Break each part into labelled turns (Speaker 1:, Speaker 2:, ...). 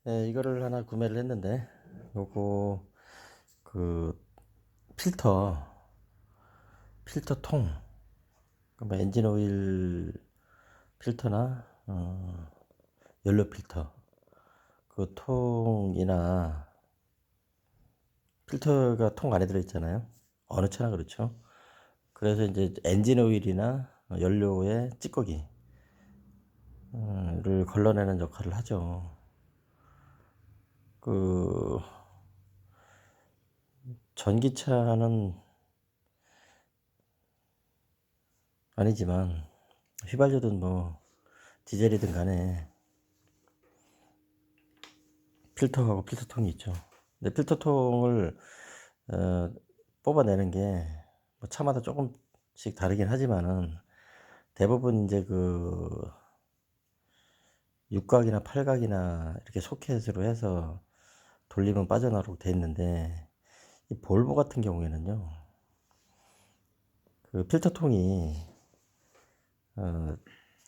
Speaker 1: 네, 이거를 하나 구매를 했는데 요거 그 필터 통, 그러니까 엔진 오일 필터나 연료 필터 그 통이나 필터가 통 안에 들어 있잖아요. 어느 차나 그렇죠. 그래서 이제 엔진 오일이나 연료의 찌꺼기를 걸러내는 역할을 하죠. 그 전기차는 아니지만 휘발유든 뭐 디젤이든 간에 필터하고 필터통이 있죠. 근데 필터통을 뽑아내는 게뭐 차마다 조금씩 다르긴 하지만은 대부분 이제 그 육각이나 팔각이나 이렇게 소켓으로 해서 돌리면 빠져나오고 돼 있는데, 이 볼보 같은 경우에는요, 그 필터통이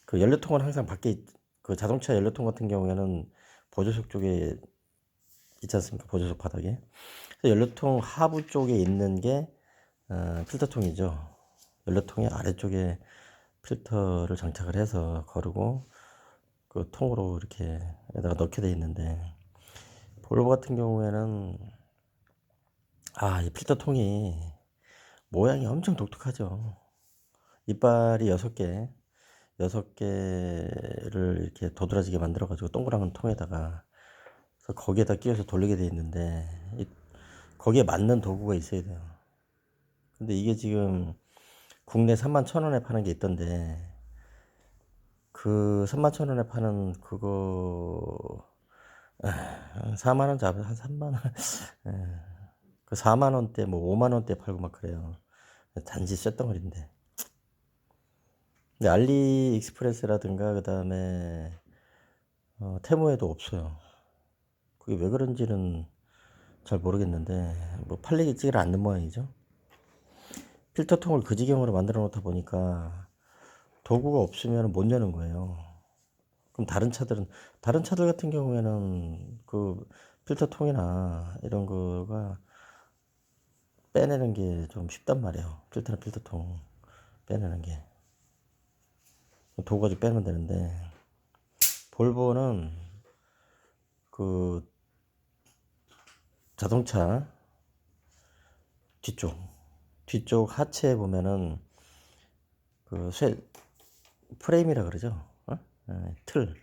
Speaker 1: 그 연료통은 항상 밖에 그 자동차 연료통 같은 경우에는 보조석 쪽에 있지 않습니까? 보조석 바닥에. 그래서 연료통 하부 쪽에 있는 게 필터통이죠. 연료통의 아래쪽에 필터를 장착을 해서 거르고 그 통으로 이렇게 에다가 넣게 돼 있는데, 볼보 같은 경우에는 이 필터통이 모양이 엄청 독특하죠. 이빨이 6개를 이렇게 도드라지게 만들어 가지고 동그란 통에다가, 그래서 거기에다 끼워서 돌리게 돼 있는데, 거기에 맞는 도구가 있어야 돼요. 근데 이게 지금 국내 31,000원에 파는 게 있던데, 그 31,000원에 파는 그거 4만 원 잡아 한 3만 원. 그 4만 원대 뭐 5만 원대 팔고 막 그래요. 단지 쇳덩어리인데. 근데 알리익스프레스라든가 그다음에 테무에도 없어요. 그게 왜 그런지는 잘 모르겠는데 뭐 팔리지를 않는 모양이죠. 필터통을 그 지경으로 만들어 놓다 보니까 도구가 없으면 못 여는 거예요. 그럼 다른 차들 같은 경우에는 그 필터통이나 이런 거가 빼내는 게 좀 쉽단 말이에요. 필터나 필터통 빼내는 게 도구 가지고 빼면 되는데, 볼보는 그 자동차 뒤쪽 하체에 보면은 그 프레임이라 그러죠. 틀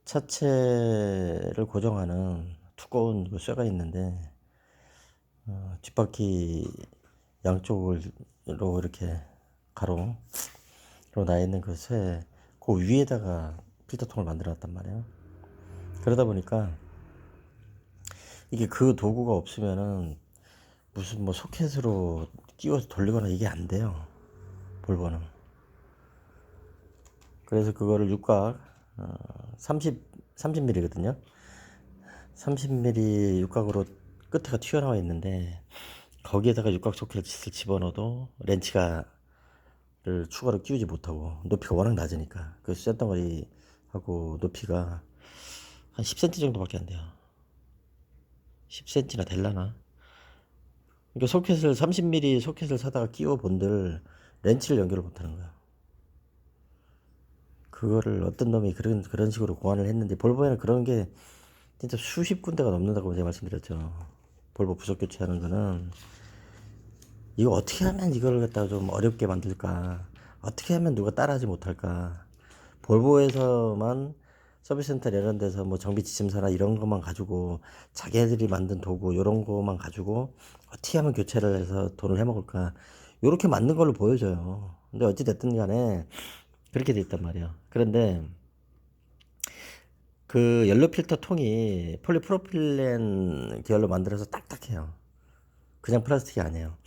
Speaker 1: 차체를 고정하는 두꺼운 그 쇠가 있는데, 뒷바퀴 양쪽으로 이렇게 가로로 나 있는 그 그 위에다가 필터통을 만들어 놨단 말이에요. 그러다 보니까 이게 그 도구가 없으면은 무슨 뭐 소켓으로 끼워서 돌리거나 이게 안 돼요. 볼보는. 그래서 그거를 육각 30mm거든요. 30mm 육각으로 끝에가 튀어나와 있는데, 거기에다가 육각 소켓을 집어넣어도 렌치가를 추가로 끼우지 못하고, 높이가 워낙 낮으니까 그 쇳덩어리하고 높이가 한 10cm 정도밖에 안 돼요. 10cm나 될라나. 그러니까 30mm 소켓을 사다가 끼워 본들 렌치를 연결을 못하는 거야. 그거를 어떤 놈이 그런 식으로 고안을 했는데, 볼보에는 그런 게 진짜 수십 군데가 넘는다고 제가 말씀드렸죠. 볼보 부속 교체하는 거는 이거 어떻게 하면 이걸 갖다가 좀 어렵게 만들까? 어떻게 하면 누가 따라하지 못할까? 볼보에서만 서비스센터 이런 데서 뭐 정비 지침서나 이런 것만 가지고 자기들이 만든 도구 이런 거만 가지고 어떻게 하면 교체를 해서 돈을 해먹을까? 요렇게 만든 걸로 보여져요. 근데 어찌 됐든 간에 그렇게 돼 있단 말이에요. 그런데 그 연료 필터 통이 폴리프로필렌 계열로 만들어서 딱딱해요. 그냥 플라스틱이 아니에요.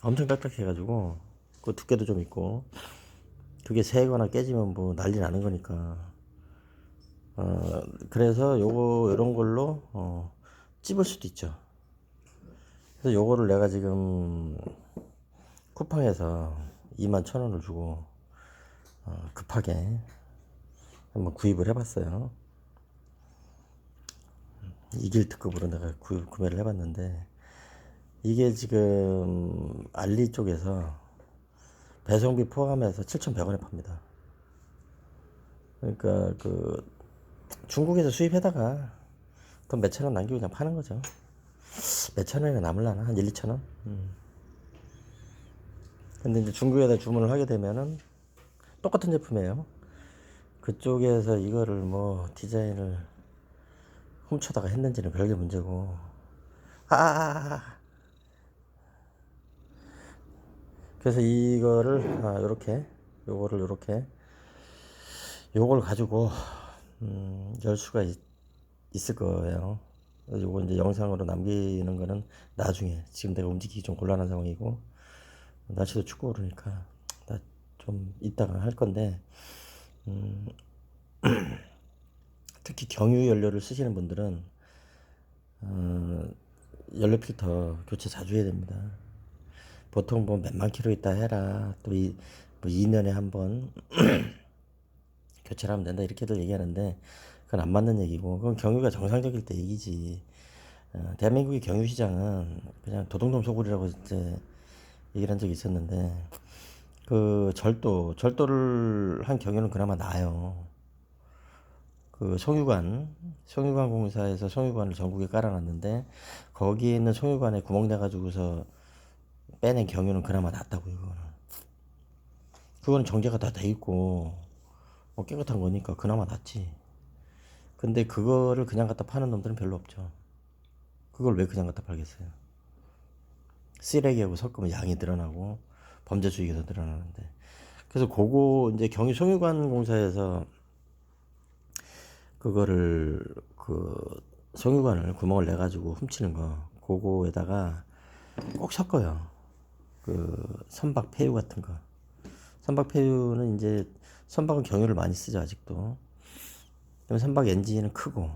Speaker 1: 엄청 딱딱해가지고 그 두께도 좀 있고, 그게 새거나 깨지면 뭐 난리 나는 거니까. 그래서 요거 이런 걸로 찝을 수도 있죠. 그래서 요거를 내가 지금 쿠팡에서 21,000원을 주고 급하게 한번 구입을 해봤어요. 이길 특급으로 내가 구매를 해봤는데 이게 지금 알리 쪽에서 배송비 포함해서 7,100원에 팝니다. 그러니까 그 중국에서 수입해다가 돈 몇천 원 남기고 그냥 파는 거죠. 몇천 원이나 남을라나? 한 1, 2천 원? 근데 이제 중국에다 주문을 하게 되면은 똑같은 제품이에요. 그쪽에서 이거를 뭐 디자인을 훔쳐다가 했는지는 별개 문제고. 그래서 이거를 요렇게 요거를 요렇게 요걸 가지고 열 수가 있을 거예요. 요거 이제 영상으로 남기는 거는 나중에. 지금 내가 움직이기 좀 곤란한 상황이고 날씨도 춥고 그러니까 나 좀 이따가 할 건데 특히 경유 연료를 쓰시는 분들은 연료 필터 교체 자주 해야 됩니다. 보통 뭐 몇만 킬로 있다 해라 또 뭐 2년에 한 번 교체를 하면 된다 이렇게들 얘기하는데 그건 안 맞는 얘기고 그건 경유가 정상적일 때 얘기지. 대한민국의 경유 시장은 그냥 도둑놈 소굴이라고 이제 얘기를 한 적이 있었는데 그 절도를 한 경유는 그나마 나아요. 그 송유관 공사에서 송유관을 전국에 깔아놨는데 거기에 있는 송유관에 구멍 내가지고서 빼낸 경유는 그나마 낫다고요. 그거는 정제가 다 돼 있고 뭐 깨끗한 거니까 그나마 낫지. 근데 그거를 그냥 갖다 파는 놈들은 별로 없죠. 그걸 왜 그냥 갖다 팔겠어요? 쓰레기하고 섞으면 양이 늘어나고 범죄 수익이 더 늘어나는데. 그래서 그거 이제 경유 송유관 공사에서 그거를 그 송유관을 구멍을 내 가지고 훔치는 거 그거에다가 꼭 섞어요. 그 선박 폐유 같은 거. 선박 폐유는 이제 선박은 경유를 많이 쓰죠 아직도. 선박 엔진은 크고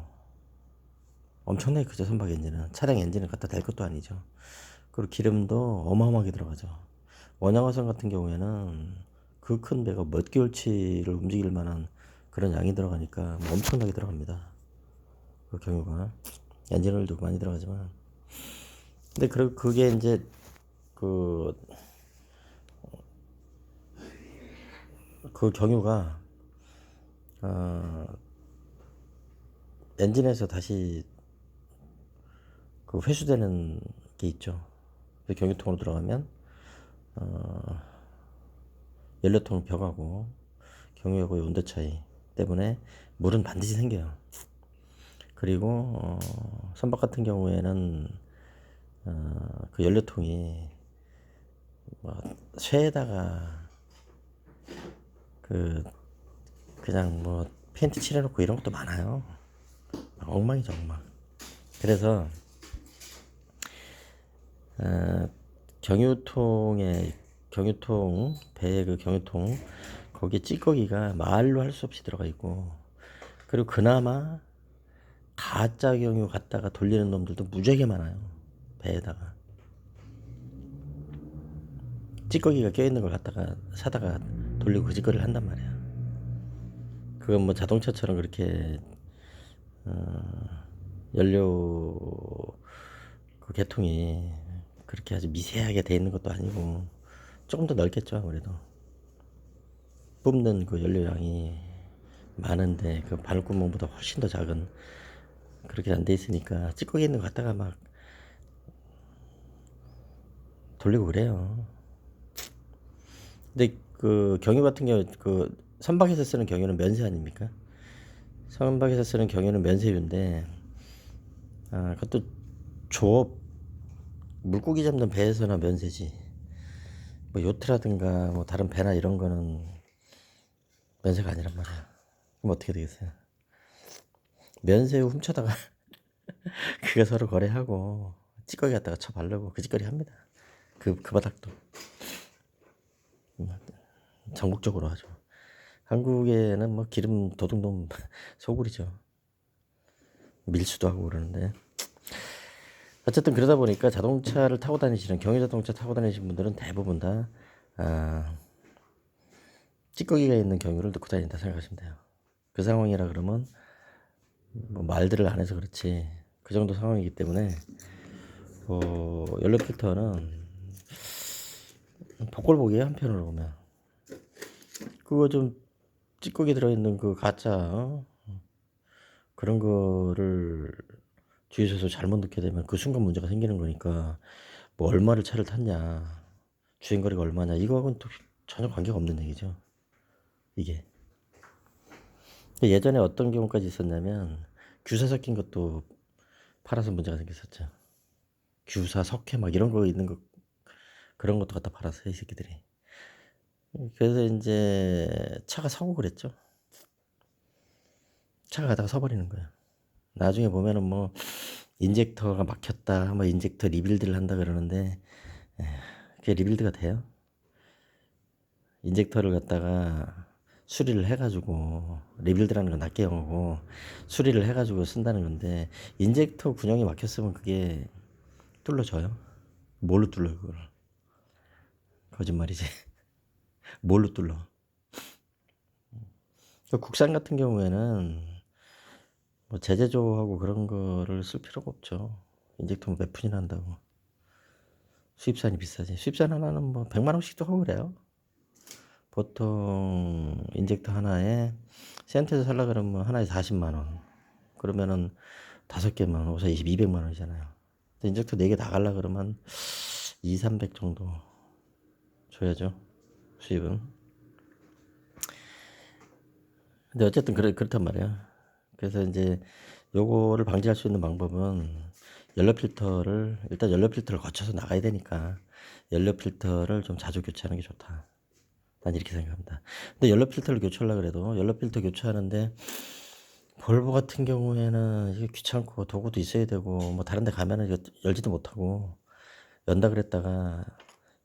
Speaker 1: 엄청나게 크죠. 선박 엔진은 차량 엔진을 갖다 댈 것도 아니죠. 그리고 기름도 어마어마하게 들어가죠. 원양어선 같은 경우에는 그 큰 배가 몇 개월치를 움직일 만한 그런 양이 들어가니까 뭐 엄청나게 들어갑니다. 그 경유가 엔진오일도 많이 들어가지만 근데 그게 이제 그, 그 경유가 엔진에서 다시 그 회수되는 게 있죠. 경유통으로 들어가면 연료통 벽하고 경유하고의 온도 차이 때문에 물은 반드시 생겨요. 그리고 선박 같은 경우에는 그 연료통이 뭐 쇠에다가 그냥 뭐 페인트 칠해놓고 이런 것도 많아요. 엉망이죠 엉망. 그래서 경유통 배의 그 경유통 거기에 찌꺼기가 말로 할 수 없이 들어가 있고 그리고 그나마 가짜 경유 갖다가 돌리는 놈들도 무지하게 많아요. 배에다가 찌꺼기가 껴있는 걸 갖다가 사다가 돌리고 그 짓거리를 한단 말이야. 그건 뭐 자동차처럼 그렇게 연료 그 계통이 그렇게 아주 미세하게 돼 있는 것도 아니고 조금 더 넓겠죠 아무래도. 뿜는 그 연료량이 많은데 그 바늘구멍보다 훨씬 더 작은 그렇게 안 돼 있으니까 찌꺼기 있는 거 갖다가 막 돌리고 그래요. 근데 그 경유 같은 경우 그 선박에서 쓰는 경유는 면세 아닙니까? 선박에서 쓰는 경유는 면세유인데 그것도 조업 물고기 잡는 배에서나 면세지. 뭐 요트라든가 뭐 다른 배나 이런 거는 면세가 아니란 말이야. 그럼 어떻게 되겠어요? 면세유 훔쳐다가 그거 서로 거래하고 찌꺼기 갖다가 쳐 바르고 그 짓거리 합니다. 그 바닥도 전국적으로 하죠. 한국에는 뭐 기름 도둑놈 소굴이죠. 밀수도 하고 그러는데 어쨌든 그러다 보니까 자동차를 타고 다니시는 경유 자동차 타고 다니시는 분들은 대부분 다 찌꺼기가 있는 경유를 넣고 다닌다 생각하시면 돼요. 그 상황이라 그러면 뭐 말들을 안 해서 그렇지 그 정도 상황이기 때문에 연료 필터는 복골복이에요. 한편으로 보면 그거 좀 찌꺼기 들어있는 그 가짜 그런 거를 주유소에서 잘못 넣게 되면 그 순간 문제가 생기는 거니까 뭐 얼마를 차를 탔냐 주행거리가 얼마냐 이거하고는 또 전혀 관계가 없는 얘기죠. 이게 예전에 어떤 경우까지 있었냐면 규사 섞인 것도 팔아서 문제가 생겼었죠. 규사 석회 막 이런 거 있는 거 그런 것도 갖다 팔았어요 이 새끼들이. 그래서 이제 차가 서고 그랬죠. 차가 가다가 서버리는 거예요. 나중에 보면은 뭐 인젝터가 막혔다 뭐 인젝터 리빌드를 한다 그러는데 그게 리빌드가 돼요? 인젝터를 갖다가 수리를 해가지고 리빌드라는 건 낱개 영어고 수리를 해가지고 쓴다는 건데 인젝터 군형이 막혔으면 그게 뚫려져요? 뭘로 뚫려요 그걸? 거짓말이지. 뭘로 뚫려? 국산 같은 경우에는 뭐 제재조하고 그런 거를 쓸 필요가 없죠. 인젝터 몇 푼이나 한다고. 수입산이 비싸지. 수입산 하나는 뭐 100만 원씩도 하고 그래요. 보통 인젝터 하나에 센터에서 살라 그러면 하나에 40만 원. 그러면은 5개면 오사 200만 원이잖아요. 인젝터 4개 다 갈라 그러면 2, 300 정도 줘야죠. 수입은. 근데 어쨌든 그렇단 말이야. 그래서 이제 요거를 방지할 수 있는 방법은 일단 연료 필터를 거쳐서 나가야 되니까 연료 필터를 좀 자주 교체하는 게 좋다. 난 이렇게 생각합니다. 근데 연료 필터를 교체하려고 그래도 연료 필터 교체하는데 볼보 같은 경우에는 이게 귀찮고 도구도 있어야 되고 뭐 다른 데 가면은 이거 열지도 못하고 연다 그랬다가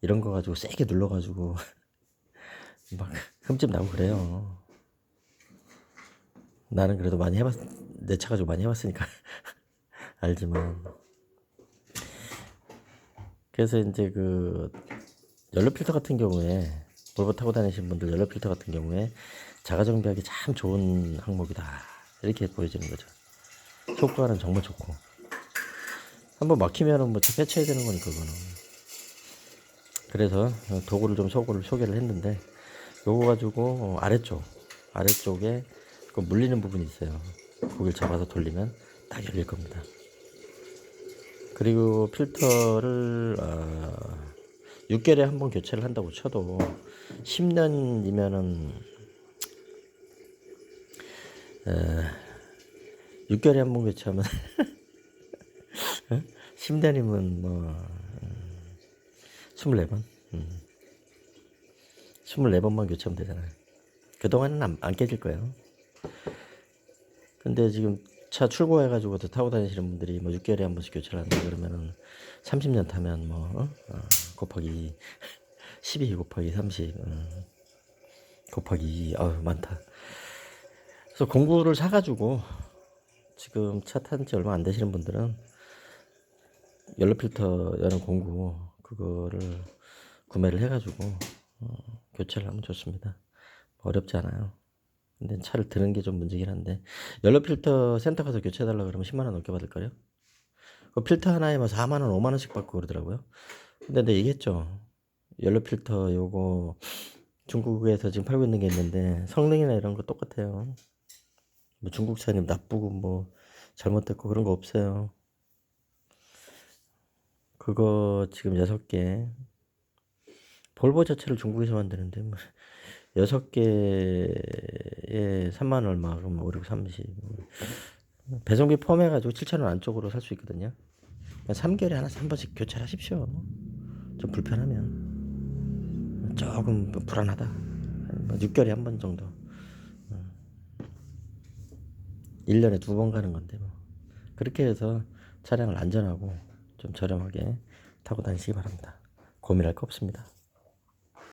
Speaker 1: 이런 거 가지고 세게 눌러가지고 막 흠집 나고 그래요. 나는 그래도 많이 내 차 가지고 많이 해봤으니까 알지만. 그래서 이제 그 연료 필터 같은 경우에 볼보 타고 다니시는 분들 연료 필터 같은 경우에 자가 정비하기 참 좋은 항목이다 이렇게 보여지는 거죠. 효과는 정말 좋고 한번 막히면은 뭐 차 폐차해야 되는 거니까 그거는. 그래서 도구를 좀 소개를 했는데 요거 가지고 아래쪽에 그 물리는 부분이 있어요. 거길 잡아서 돌리면 딱 열릴 겁니다. 그리고 필터를 6개월에 한 번 교체를 한다고 쳐도 10년이면은 6개월에 한 번 교체하면 10년이면 뭐 24번 24번만 교체하면 되잖아요. 그동안은 안 깨질 거예요. 근데 지금 차 출고해가지고 타고 다니시는 분들이 뭐 6개월에 한 번씩 교체를 한다 그러면은 30년 타면 뭐 곱하기 12 곱하기 30 곱하기 2 많다. 그래서 공구를 사가지고 지금 차 탄 지 얼마 안 되시는 분들은 연료 필터 여는 공구 그거를 구매를 해가지고 교체를 하면 좋습니다. 어렵지 않아요. 근데 차를 드는 게 좀 문제긴 한데 연료 필터 센터 가서 교체해달라 그러면 10만 원 넘게 받을걸요? 그 필터 하나에 뭐 4만 원, 5만 원씩 받고 그러더라고요. 근데 내가 얘기했죠. 연료 필터 요거 중국에서 지금 팔고 있는 게 있는데 성능이나 이런 거 똑같아요. 뭐 중국 차님 나쁘고 뭐 잘못됐고 그런 거 없어요. 그거 지금 6개 볼보 자체를 중국에서 만드는데 뭐 6개에 3만 얼마 그럼 5, 6, 30 배송비 포함해가지고 7천 원 안쪽으로 살 수 있거든요. 3개월에 하나씩 한 번씩 교체를 하십시오. 좀 불편하면 조금 불안하다. 6개월에 한 번 정도. 1년에 2번 가는 건데 뭐. 그렇게 해서 차량을 안전하고 좀 저렴하게 타고 다니시기 바랍니다. 고민할 거 없습니다.